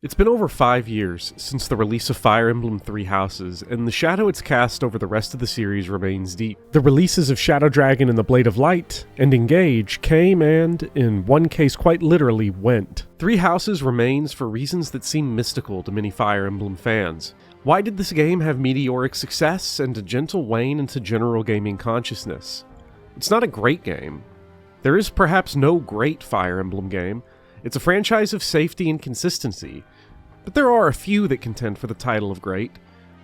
It's been over 5 years since the release of Fire Emblem Three Houses, and the shadow it's cast over the rest of the series remains deep. The releases of Shadow Dragon and the Blade of Light and Engage came and, in one case quite literally, went. Three Houses remains for reasons that seem mystical to many Fire Emblem fans. Why did this game have meteoric success and a gentle wane into general gaming consciousness? It's not a great game. There is perhaps no great Fire Emblem game. It's a franchise of safety and consistency, but there are a few that contend for the title of great.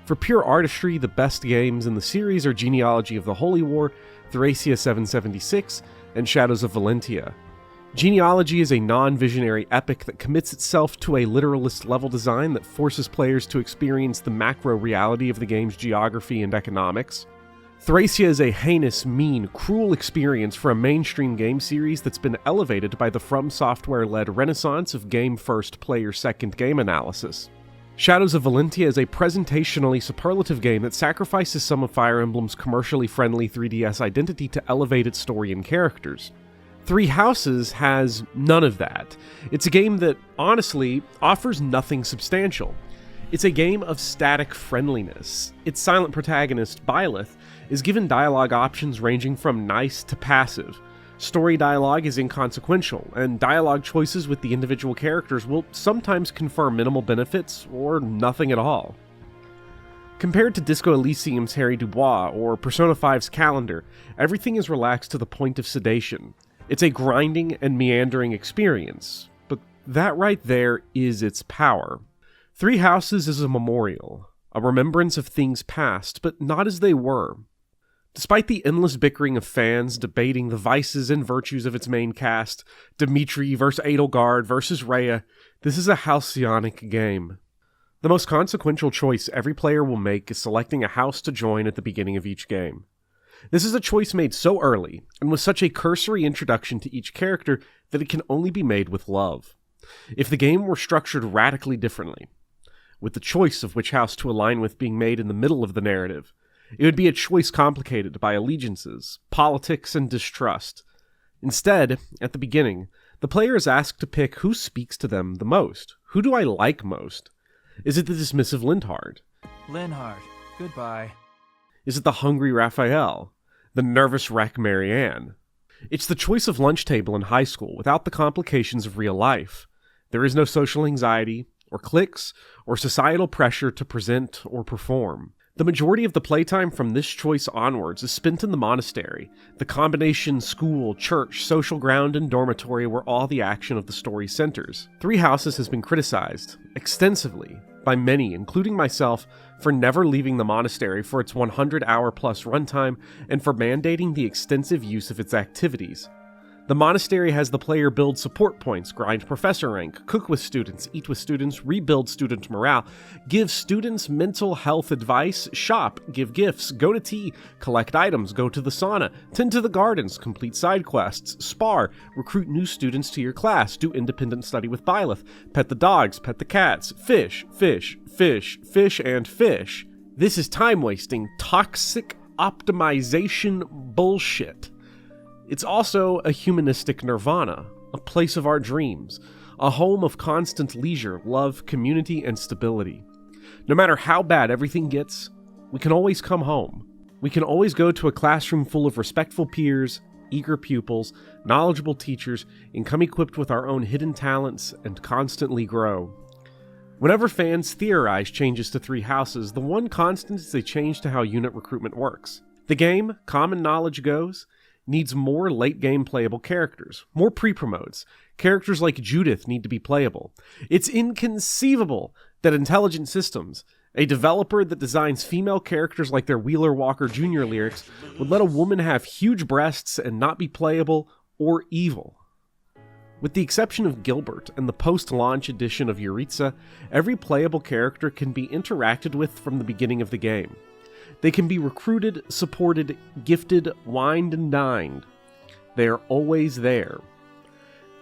For pure artistry, the best games in the series are Genealogy of the Holy War, Thracia 776, and Shadows of Valentia. Genealogy is a non-visionary epic that commits itself to a literalist level design that forces players to experience the macro reality of the game's geography and economics. Thracia is a heinous, mean, cruel experience for a mainstream game series that's been elevated by the From Software-led renaissance of game-first, player-second game analysis. Shadows of Valentia is a presentationally superlative game that sacrifices some of Fire Emblem's commercially friendly 3DS identity to elevate its story and characters. Three Houses has none of that. It's a game that, honestly, offers nothing substantial. It's a game of static friendliness. Its silent protagonist, Byleth, is given dialogue options ranging from nice to passive. Story dialogue is inconsequential, and dialogue choices with the individual characters will sometimes confer minimal benefits or nothing at all. Compared to Disco Elysium's Harry Dubois or Persona 5's Calendar, everything is relaxed to the point of sedation. It's a grinding and meandering experience, but that right there is its power. Three Houses is a memorial, a remembrance of things past, but not as they were. Despite the endless bickering of fans debating the vices and virtues of its main cast, Dimitri versus Edelgard versus Rhea, this is a halcyonic game. The most consequential choice every player will make is selecting a house to join at the beginning of each game. This is a choice made so early, and with such a cursory introduction to each character, that it can only be made with love. If the game were structured radically differently, with the choice of which house to align with being made in the middle of the narrative, it would be a choice complicated by allegiances, politics, and distrust. Instead, at the beginning, the player is asked to pick who speaks to them the most. Who do I like most? Is it the dismissive Linhard? Linhard, goodbye. Is it the hungry Raphael? The nervous wreck Marianne? It's the choice of lunch table in high school without the complications of real life. There is no social anxiety, or cliques, or societal pressure to present or perform. The majority of the playtime from this choice onwards is spent in the monastery, the combination school, church, social ground, and dormitory where all the action of the story centers. Three Houses has been criticized, extensively, by many, including myself, for never leaving the monastery for its 100-hour-plus runtime and for mandating the extensive use of its activities. The monastery has the player build support points, grind professor rank, cook with students, eat with students, rebuild student morale, give students mental health advice, shop, give gifts, go to tea, collect items, go to the sauna, tend to the gardens, complete side quests, spar, recruit new students to your class, do independent study with Byleth, pet the dogs, pet the cats, fish, fish, fish, fish, and fish. This is time-wasting, toxic optimization bullshit. It's also a humanistic nirvana, a place of our dreams, a home of constant leisure, love, community, and stability. No matter how bad everything gets, we can always come home. We can always go to a classroom full of respectful peers, eager pupils, knowledgeable teachers, and come equipped with our own hidden talents and constantly grow. Whenever fans theorize changes to Three Houses, the one constant is a change to how unit recruitment works. The game, common knowledge goes, needs more late-game playable characters, more pre-promotes. Characters like Judith need to be playable. It's inconceivable that Intelligent Systems, a developer that designs female characters like their Wheeler Walker Jr. lyrics, would let a woman have huge breasts and not be playable or evil. With the exception of Gilbert and the post-launch edition of Yuritsa, every playable character can be interacted with from the beginning of the game. They can be recruited, supported, gifted, wined, and dined. They are always there.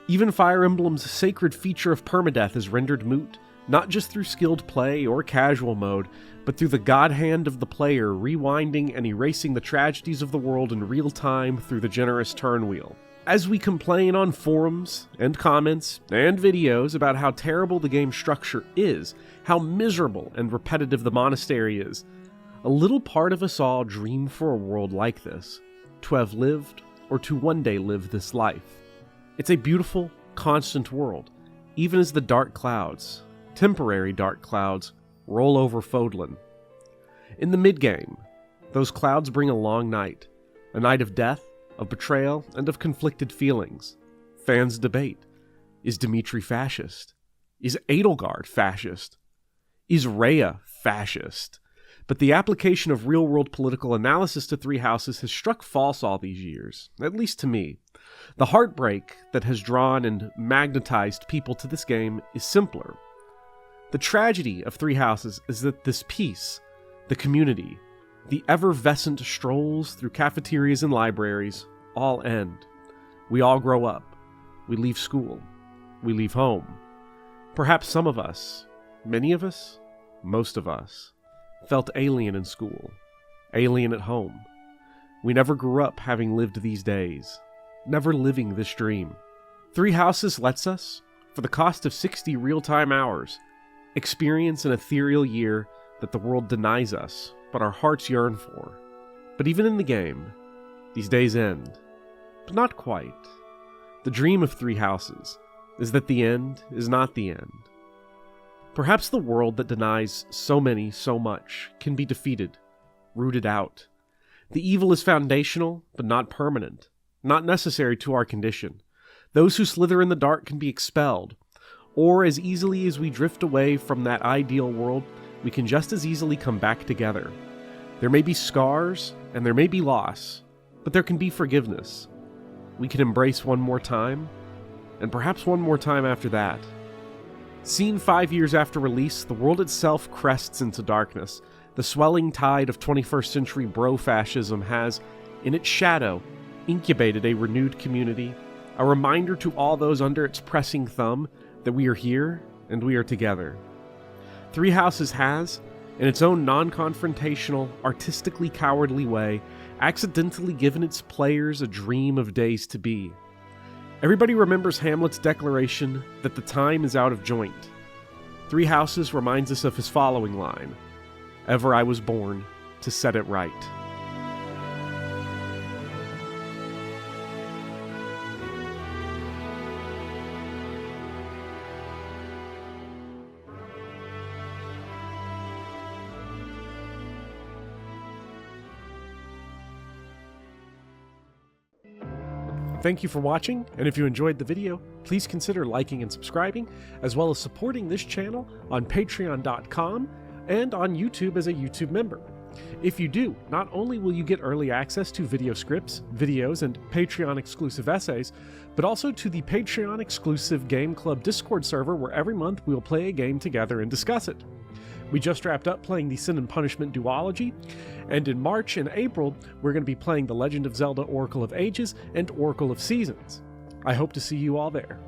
Even Fire Emblem's sacred feature of permadeath is rendered moot, not just through skilled play or casual mode, but through the god hand of the player rewinding and erasing the tragedies of the world in real time through the generous turn wheel. As we complain on forums and comments and videos about how terrible the game's structure is, how miserable and repetitive the monastery is, a little part of us all dream for a world like this, to have lived or to one day live this life. It's a beautiful, constant world, even as the dark clouds, temporary dark clouds, roll over Fodlan. In the mid-game, those clouds bring a long night, a night of death, of betrayal, and of conflicted feelings. Fans debate. Is Dimitri fascist? Is Edelgard fascist? Is Rhea fascist? But the application of real-world political analysis to Three Houses has struck false all these years, at least to me. The heartbreak that has drawn and magnetized people to this game is simpler. The tragedy of Three Houses is that this peace, the community, the effervescent strolls through cafeterias and libraries all end. We all grow up. We leave school. We leave home. Perhaps some of us, many of us, most of us, felt alien in school, alien at home. We never grew up having lived these days, never living this dream. Three Houses lets us, for the cost of 60 real-time hours, experience an ethereal year that the world denies us, but our hearts yearn for. But even in the game, these days end. But not quite. The dream of Three Houses is that the end is not the end. Perhaps the world that denies so many so much can be defeated, rooted out. The evil is foundational, but not permanent, not necessary to our condition. Those who slither in the dark can be expelled, or as easily as we drift away from that ideal world, we can just as easily come back together. There may be scars, and there may be loss, but there can be forgiveness. We can embrace one more time, and perhaps one more time after that. Seen 5 years after release, the world itself crests into darkness. The swelling tide of 21st century bro-fascism has, in its shadow, incubated a renewed community, a reminder to all those under its pressing thumb that we are here and we are together. Three Houses has, in its own non-confrontational, artistically cowardly way, accidentally given its players a dream of days to be. Everybody remembers Hamlet's declaration that the time is out of joint. Three Houses reminds us of his following line, "Ever I was born to set it right." Thank you for watching, and if you enjoyed the video, please consider liking and subscribing, as well as supporting this channel on patreon.com and on YouTube as a YouTube member. If you do, not only will you get early access to video scripts, videos, and Patreon-exclusive essays, but also to the Patreon-exclusive Game Club Discord server where every month we will play a game together and discuss it. We just wrapped up playing the Sin and Punishment duology, and in March and April, we're going to be playing The Legend of Zelda Oracle of Ages and Oracle of Seasons. I hope to see you all there.